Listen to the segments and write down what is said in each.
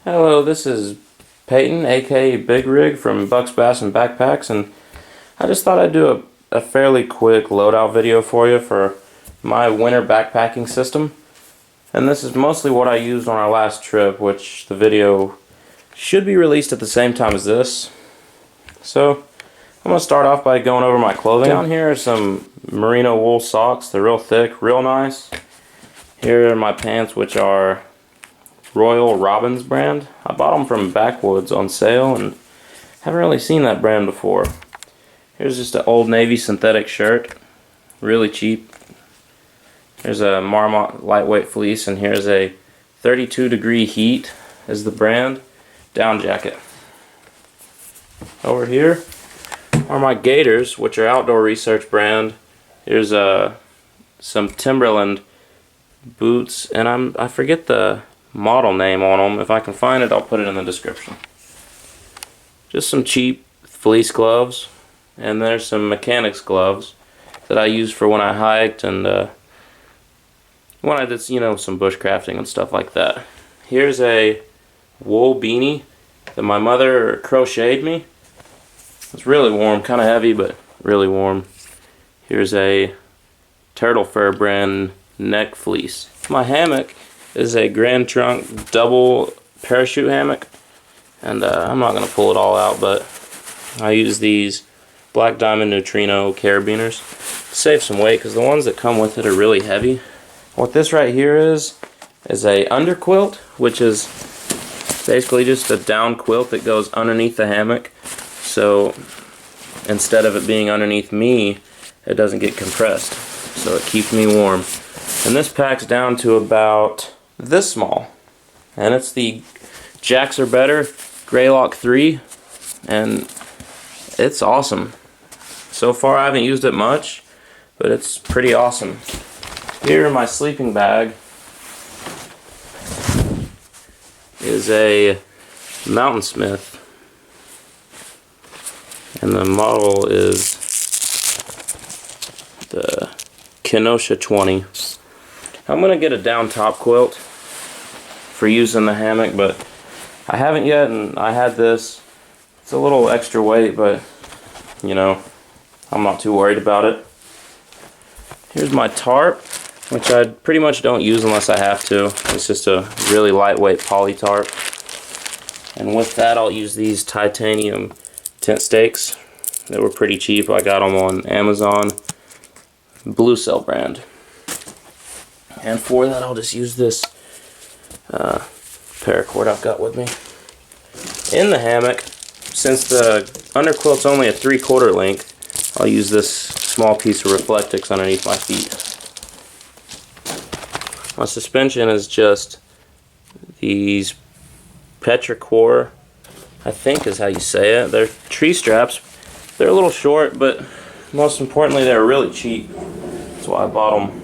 Hello, this is Peyton, aka Big Rig from Bucks Bass and Backpacks, and I just thought I'd do a fairly quick loadout video for you for my winter backpacking system. And this is mostly what I used on our last trip, which the video should be released at the same time as this. So, I'm going to start off by going over my clothing. Down here are some merino wool socks. They're real thick, real nice. Here are my pants, which are Royal Robbins brand. I bought them from Backwoods on sale and haven't really seen that brand before. Here's just an Old Navy synthetic shirt, really cheap. There's a Marmot lightweight fleece, and here's a 32-degree heat is the brand down jacket. Over here are my gaiters, which are Outdoor Research brand. Here's some Timberland boots, and I forget the model name on them. If I can find it, I'll put it in the description. Just some cheap fleece gloves, and there's some mechanics gloves that I used for when I hiked and when I did, some bushcrafting and stuff like that. Here's a wool beanie that my mother crocheted me. It's really warm, kind of heavy, but really warm. Here's a Turtle Fur brand neck fleece. My hammock is a Grand Trunk double parachute hammock, and I'm not going to pull it all out, but I use these Black Diamond Neutrino carabiners to save some weight because the ones that come with it are really heavy. What this right here is a underquilt, which is basically just a down quilt that goes underneath the hammock, so instead of it being underneath me, it doesn't get compressed, so it keeps me warm. And this packs down to about this small, and it's the Jacks Are Better Greylock 3, and it's awesome. So far I haven't used it much, but it's pretty awesome. Here in my sleeping bag is a Mountain Smith, and the model is the Kenosha 20. I'm going to get a down top quilt for use in the hammock, but I haven't yet, and I had this. It's a little extra weight, but I'm not too worried about it. Here's my tarp, which I pretty much don't use unless I have to. It's just a really lightweight poly tarp. And with that, I'll use these titanium tent stakes that were pretty cheap. I got them on Amazon, Blue Cell brand. And for that, I'll just use this paracord I've got with me. In the hammock, since the underquilt's only a 3/4 length, I'll use this small piece of Reflectix underneath my feet. My suspension is just these Petrichor, I think is how you say it. They're tree straps. They're a little short, but most importantly, they're really cheap. That's why I bought them.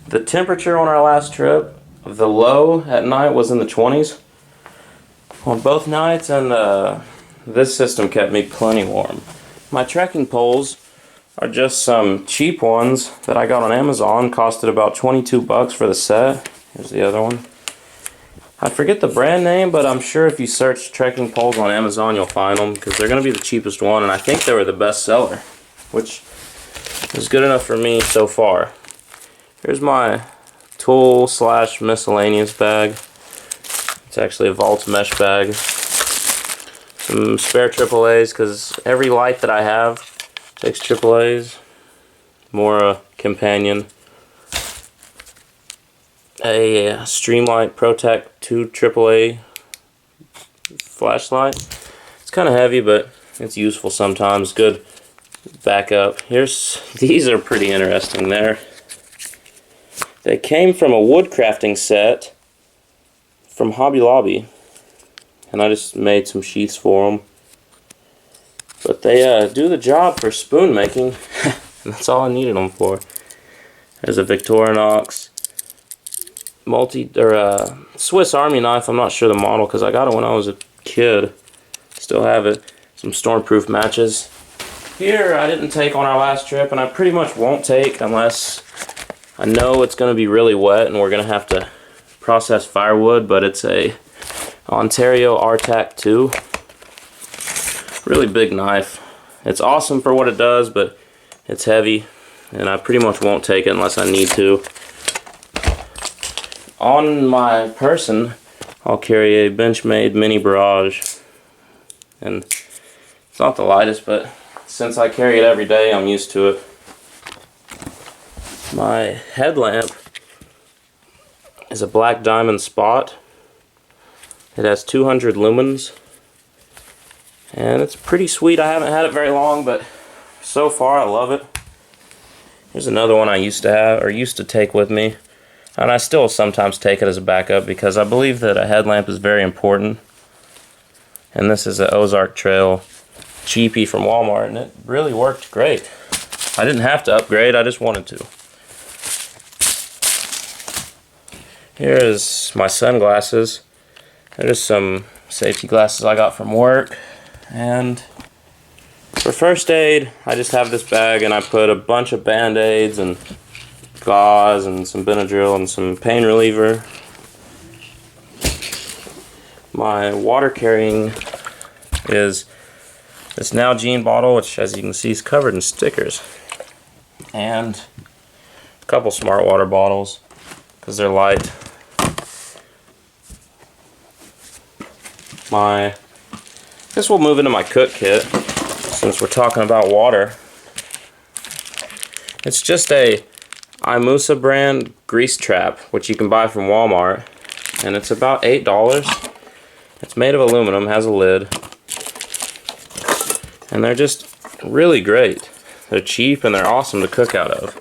The temperature on our last trip, the low at night was in the 20s on both nights, and this system kept me plenty warm. My trekking poles are just some cheap ones that I got on Amazon. Costed about 22 bucks for the set. Here's the other one. I forget the brand name, but I'm sure if you search trekking poles on Amazon, you'll find them because they're going to be the cheapest one, and I think they were the best seller, which is good enough for me so far. Here's my tool / miscellaneous bag. It's actually a Vault mesh bag. Some spare AAAs, because every light that I have takes AAAs. More companion. A Streamlight ProTech 2 AAA flashlight. It's kind of heavy, but it's useful sometimes. Good backup. These are pretty interesting there. They came from a wood crafting set from Hobby Lobby, and I just made some sheaths for them. But they do the job for spoon making, and that's all I needed them for. There's a Victorinox Swiss Army knife. I'm not sure the model because I got it when I was a kid. Still have it. Some stormproof matches. Here I didn't take on our last trip, and I pretty much won't take unless I know it's going to be really wet and we're going to have to process firewood, but it's a Ontario RTAC 2. Really big knife. It's awesome for what it does, but it's heavy, and I pretty much won't take it unless I need to. On my person, I'll carry a Benchmade Mini Barrage, and it's not the lightest, but since I carry it every day, I'm used to it. My headlamp is a Black Diamond Spot. It has 200 lumens, and it's pretty sweet. I haven't had it very long, but so far I love it. Here's another one I used to have, or used to take with me, and I still sometimes take it as a backup because I believe that a headlamp is very important. And this is an Ozark Trail cheapie from Walmart, and it really worked great. I didn't have to upgrade, I just wanted to. Here is my sunglasses. They're just some safety glasses I got from work. And for first aid, I just have this bag, and I put a bunch of Band-Aids and gauze and some Benadryl and some pain reliever. My water carrying is this Nalgene bottle, which as you can see is covered in stickers. And a couple Smart Water bottles because they're light. I guess we'll move into my cook kit since we're talking about water. It's just a Imusa brand grease trap, which you can buy from Walmart, and it's about $8. It's made of aluminum, has a lid, and they're just really great. They're cheap and they're awesome to cook out of.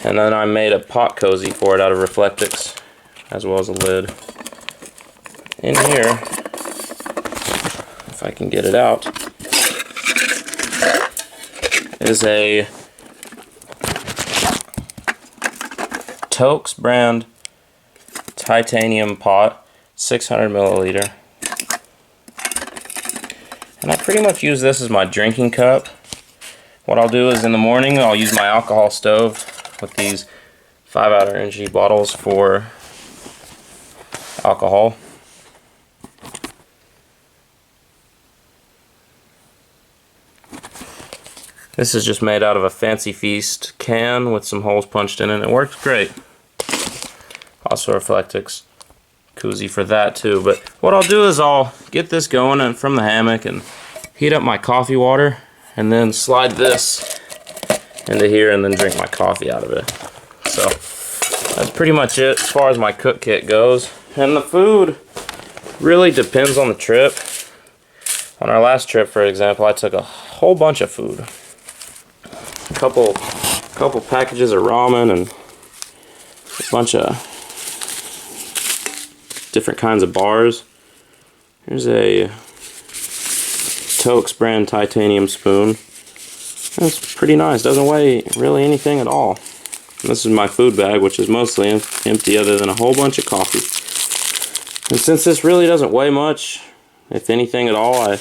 And then I made a pot cozy for it out of Reflectix, as well as a lid. In here, if I can get it out, is a Tokes brand titanium pot, 600 milliliter. And I pretty much use this as my drinking cup. What I'll do is in the morning I'll use my alcohol stove with these 5-ounce energy bottles for alcohol. This is just made out of a Fancy Feast can with some holes punched in it. It works great. Also Reflectix koozie for that too. But what I'll do is I'll get this going and from the hammock and heat up my coffee water and then slide this into here and then drink my coffee out of it. So that's pretty much it as far as my cook kit goes. And the food really depends on the trip. On our last trip, for example, I took a whole bunch of food. A couple packages of ramen and a bunch of different kinds of bars. Here's a Tokes brand titanium spoon. It's pretty nice. Doesn't weigh really anything at all. And this is my food bag, which is mostly empty other than a whole bunch of coffee. And since this really doesn't weigh much, if anything at all, I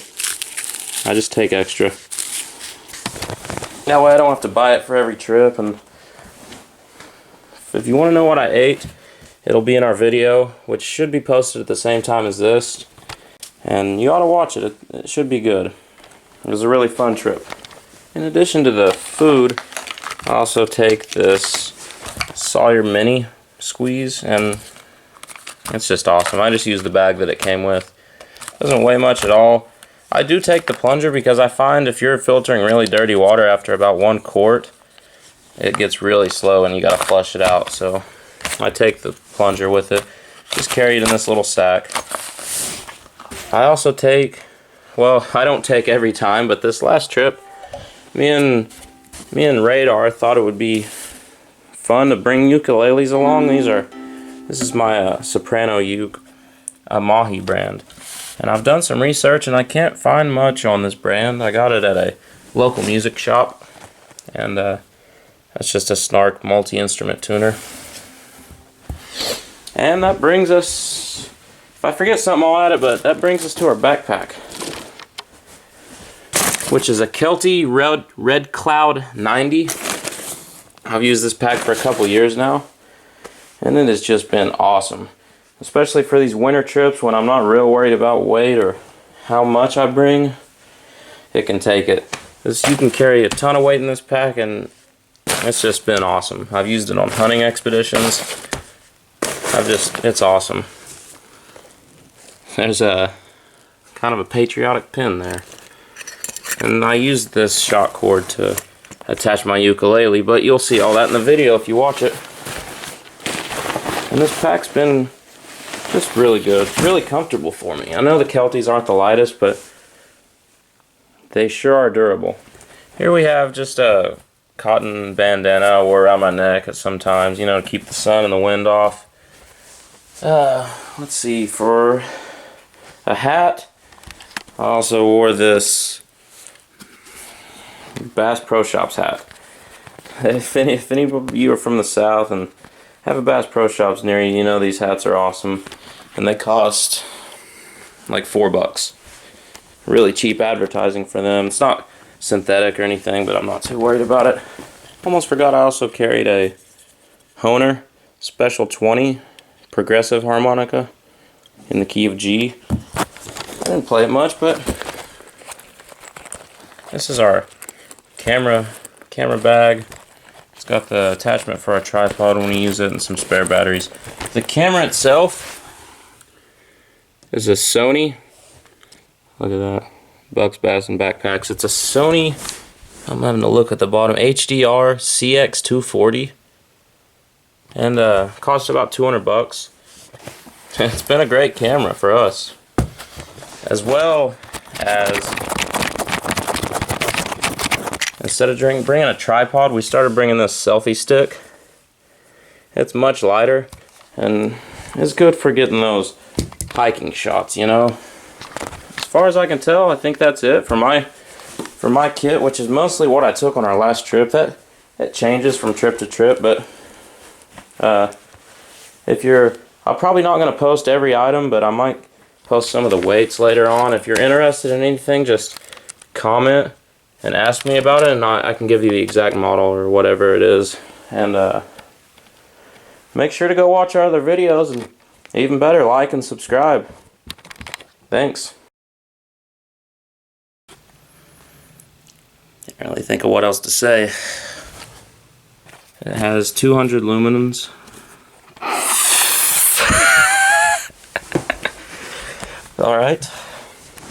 just take extra. That way I don't have to buy it for every trip. And if you want to know what I ate, it'll be in our video, which should be posted at the same time as this. And you ought to watch it. It should be good. It was a really fun trip. In addition to the food, I also take this Sawyer Mini squeeze, and it's just awesome. I just use the bag that it came with. Doesn't weigh much at all. I do take the plunger because I find if you're filtering really dirty water after about 1 quart, it gets really slow and you gotta flush it out. So I take the plunger with it. Just carry it in this little stack. I also take, well, I don't take every time, but this last trip, me and Radar thought it would be fun to bring ukuleles along. This is my Soprano uke, a Mahi brand. And I've done some research and I can't find much on this brand. I got it at a local music shop, and that's just a Snark multi-instrument tuner. And that brings us, if I forget something I'll add it, but that brings us to our backpack, which is a Kelty Red Cloud 90. I've used this pack for a couple years now, and it has just been awesome. especially for these winter trips when I'm not real worried about weight or how much I bring. It can take it. You can carry a ton of weight in this pack, and it's just been awesome. I've used it on hunting expeditions. It's awesome. There's a kind of a patriotic pin there. And I used this shock cord to attach my ukulele, but you'll see all that in the video if you watch it. And this pack's been just really good, really comfortable for me. I know the Kelties aren't the lightest, but they sure are durable. Here we have just a cotton bandana I wear around my neck sometimes, you know, to keep the sun and the wind off. Let's see, for a hat, I also wore this Bass Pro Shops hat. If any of you are from the South and have a Bass Pro Shops near you, you know these hats are awesome. And they cost like $4. Really cheap advertising for them. It's not synthetic or anything, but I'm not too worried about it. Almost forgot I also carried a Hohner Special 20 progressive harmonica in the key of G. I didn't play it much, but this is our camera bag. It's got the attachment for our tripod when we use it and some spare batteries. The camera itself is a Sony. Look at that. Bucks, Bass, and Backpacks. It's a Sony, I'm having to look at the bottom, HDR CX240. And cost about $200. It's been a great camera for us. As well as, instead of bringing a tripod, we started bringing this selfie stick. It's much lighter and it's good for getting those hiking shots, you know. As far as I can tell, I think that's it for my kit, which is mostly what I took on our last trip. That changes from trip to trip, but I'm probably not going to post every item, but I might post some of the weights later on. If you're interested in anything, just comment and ask me about it, and I can give you the exact model or whatever it is. And make sure to go watch our other videos, and even better, like and subscribe. Thanks. Can't really think of what else to say. It has 200 lumens. All right.